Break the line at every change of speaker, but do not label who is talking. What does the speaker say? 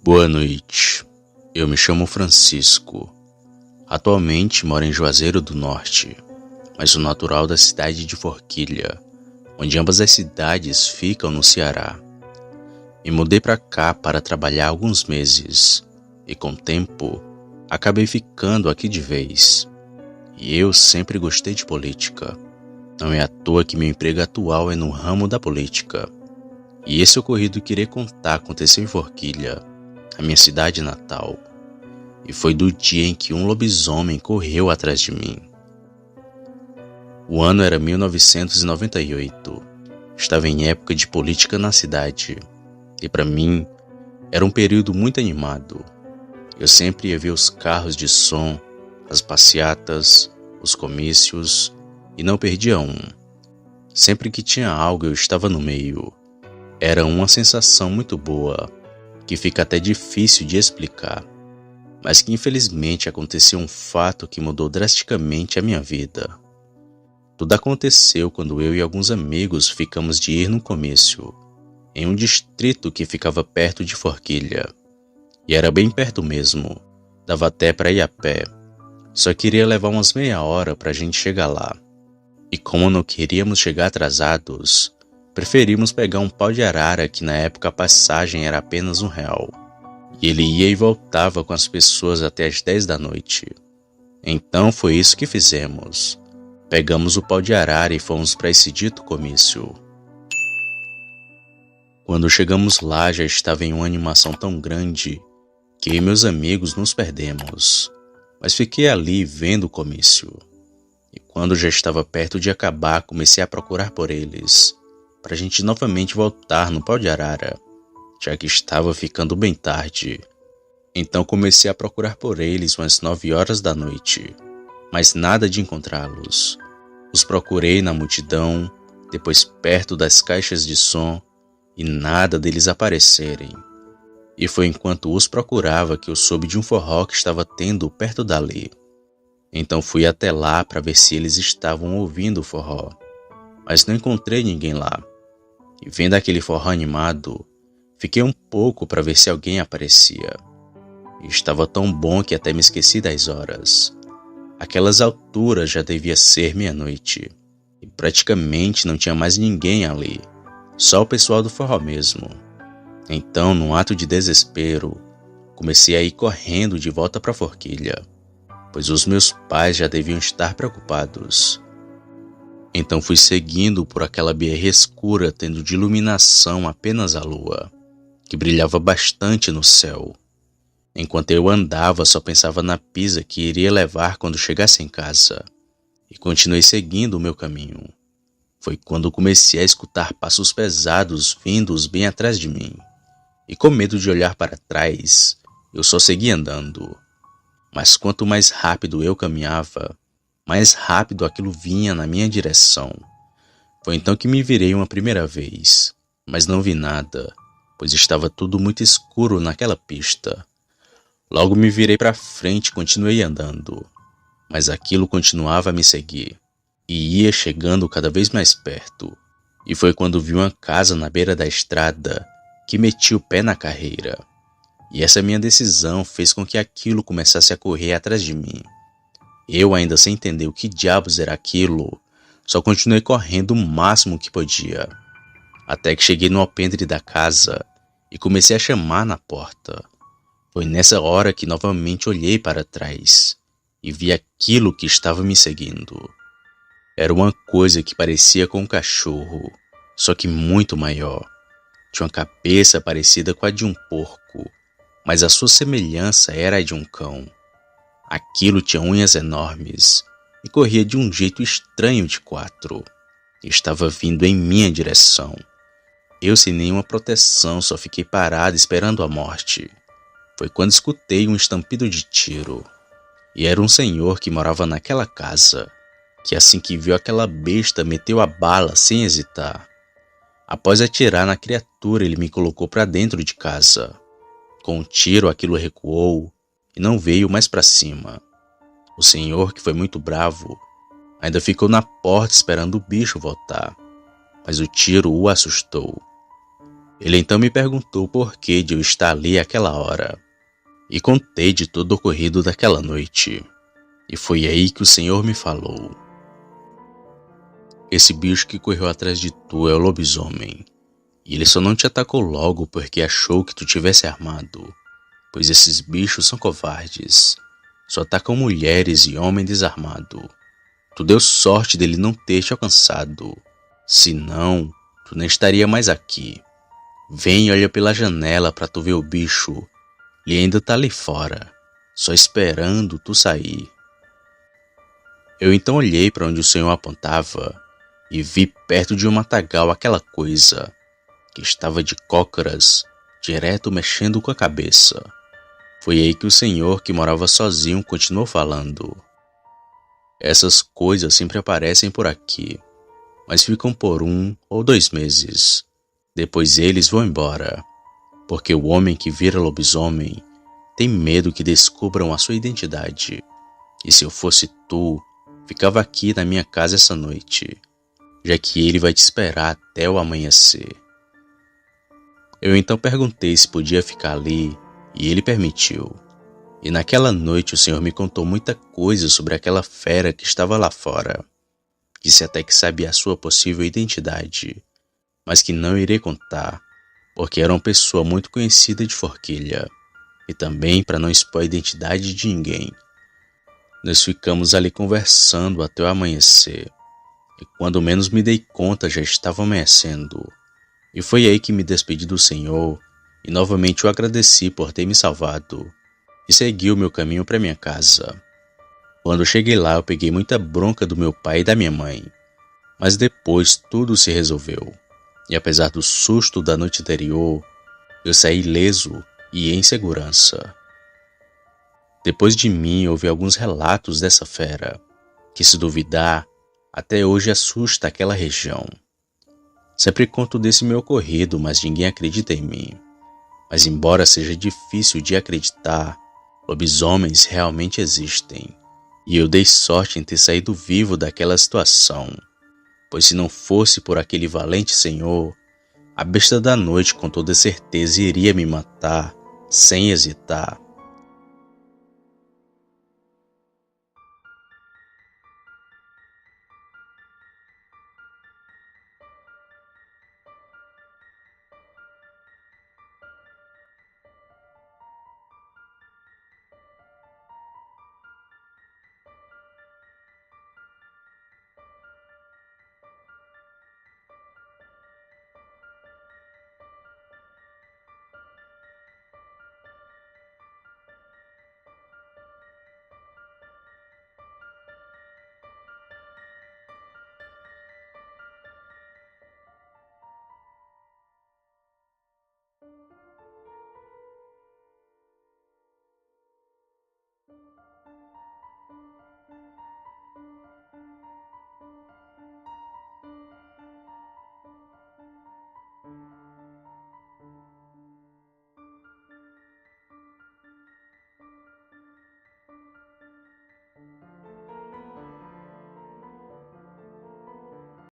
Boa noite, eu me chamo Francisco. Atualmente moro em Juazeiro do Norte, mas sou natural da cidade de Forquilha, onde ambas as cidades ficam no Ceará. Me mudei para cá para trabalhar há alguns meses e com o tempo acabei ficando aqui de vez. E eu sempre gostei de política. Não é à toa que meu emprego atual é no ramo da política. E esse ocorrido que irei contar aconteceu em Forquilha, a minha cidade natal. E foi do dia em que um lobisomem correu atrás de mim. O ano era 1998. Estava em época de política na cidade. E para mim, era um período muito animado. Eu sempre ia ver os carros de som, as passeatas, os comícios, e não perdia um. Sempre que tinha algo eu estava no meio. Era uma sensação muito boa, que fica até difícil de explicar, mas que infelizmente aconteceu um fato que mudou drasticamente a minha vida. Tudo aconteceu quando eu e alguns amigos ficamos de ir num comício, em um distrito que ficava perto de Forquilha. E era bem perto mesmo, dava até para ir a pé. Só queria levar umas meia hora para a gente chegar lá. E como não queríamos chegar atrasados, preferimos pegar um pau de arara que na época a passagem era apenas R$1. E ele ia e voltava com as pessoas até as 10 da noite. Então foi isso que fizemos. Pegamos o pau de arara e fomos para esse dito comício. Quando chegamos lá já estava em uma animação tão grande que eu e meus amigos nos perdemos. Mas fiquei ali vendo o comício. E quando já estava perto de acabar, comecei a procurar por eles, para a gente novamente voltar no pau de arara, já que estava ficando bem tarde. Então comecei a procurar por eles umas 9 horas da noite, mas nada de encontrá-los. Os procurei na multidão, depois perto das caixas de som, e nada deles aparecerem. E foi enquanto os procurava que eu soube de um forró que estava tendo perto dali. Então fui até lá para ver se eles estavam ouvindo o forró, mas não encontrei ninguém lá. E vendo aquele forró animado, fiquei um pouco para ver se alguém aparecia. E estava tão bom que até me esqueci das horas. Aquelas alturas já devia ser meia-noite, e praticamente não tinha mais ninguém ali, só o pessoal do forró mesmo. Então, num ato de desespero, comecei a ir correndo de volta para Forquilha, pois os meus pais já deviam estar preocupados. Então fui seguindo por aquela BR escura, tendo de iluminação apenas a lua, que brilhava bastante no céu. Enquanto eu andava, só pensava na pizza que iria levar quando chegasse em casa, e continuei seguindo o meu caminho. Foi quando comecei a escutar passos pesados vindos bem atrás de mim, e com medo de olhar para trás, eu só segui andando. Mas quanto mais rápido eu caminhava, mais rápido aquilo vinha na minha direção. Foi então que me virei uma primeira vez, mas não vi nada, pois estava tudo muito escuro naquela pista. Logo me virei para frente e continuei andando, mas aquilo continuava a me seguir, e ia chegando cada vez mais perto. E foi quando vi uma casa na beira da estrada que meti o pé na carreira. E essa minha decisão fez com que aquilo começasse a correr atrás de mim. Eu, ainda sem entender o que diabos era aquilo, só continuei correndo o máximo que podia, até que cheguei no alpendre da casa e comecei a chamar na porta. Foi nessa hora que novamente olhei para trás e vi aquilo que estava me seguindo. Era uma coisa que parecia com um cachorro, só que muito maior. Tinha uma cabeça parecida com a de um porco, mas a sua semelhança era a de um cão. Aquilo tinha unhas enormes e corria de um jeito estranho de 4. Estava vindo em minha direção. Eu, sem nenhuma proteção, só fiquei parado esperando a morte. Foi quando escutei um estampido de tiro. E era um senhor que morava naquela casa, que assim que viu aquela besta meteu a bala sem hesitar. Após atirar na criatura, ele me colocou para dentro de casa. Com um tiro, aquilo recuou e não veio mais para cima. O senhor, que foi muito bravo, ainda ficou na porta esperando o bicho voltar, mas o tiro o assustou. Ele então me perguntou o porquê de eu estar ali àquela hora, e contei de todo o ocorrido daquela noite. E foi aí que o Senhor me falou: esse bicho que correu atrás de tu é o lobisomem, e ele só não te atacou logo porque achou que tu tivesse armado, pois esses bichos são covardes, só atacam mulheres e homem desarmado. Tu deu sorte dele não ter te alcançado, senão tu não estaria mais aqui. Vem e olha pela janela pra tu ver o bicho, ele ainda tá ali fora, só esperando tu sair. Eu então olhei para onde o Senhor apontava e vi perto de um matagal aquela coisa que estava de cócoras, direto mexendo com a cabeça. Foi aí que o Senhor, que morava sozinho, continuou falando: essas coisas sempre aparecem por aqui, mas ficam por 1 ou 2 meses. Depois eles vão embora, porque o homem que vira lobisomem tem medo que descubram a sua identidade. E se eu fosse tu, ficava aqui na minha casa essa noite, já que ele vai te esperar até o amanhecer. Eu então perguntei se podia ficar ali, e ele permitiu. E naquela noite o Senhor me contou muita coisa sobre aquela fera que estava lá fora. Disse até que sabia a sua possível identidade, mas que não irei contar, porque era uma pessoa muito conhecida de Forquilha, e também para não expor a identidade de ninguém. Nós ficamos ali conversando até o amanhecer, e quando menos me dei conta já estava amanhecendo. E foi aí que me despedi do Senhor e novamente o agradeci por ter me salvado, e segui o meu caminho para minha casa. Quando cheguei lá eu peguei muita bronca do meu pai e da minha mãe, mas depois tudo se resolveu, e apesar do susto da noite anterior, eu saí ileso e em segurança. Depois de mim houve alguns relatos dessa fera, que se duvidar, até hoje assusta aquela região. Sempre conto desse meu ocorrido, mas ninguém acredita em mim. Mas embora seja difícil de acreditar, lobisomens realmente existem. E eu dei sorte em ter saído vivo daquela situação, pois se não fosse por aquele valente senhor, a besta da noite com toda certeza iria me matar, sem hesitar.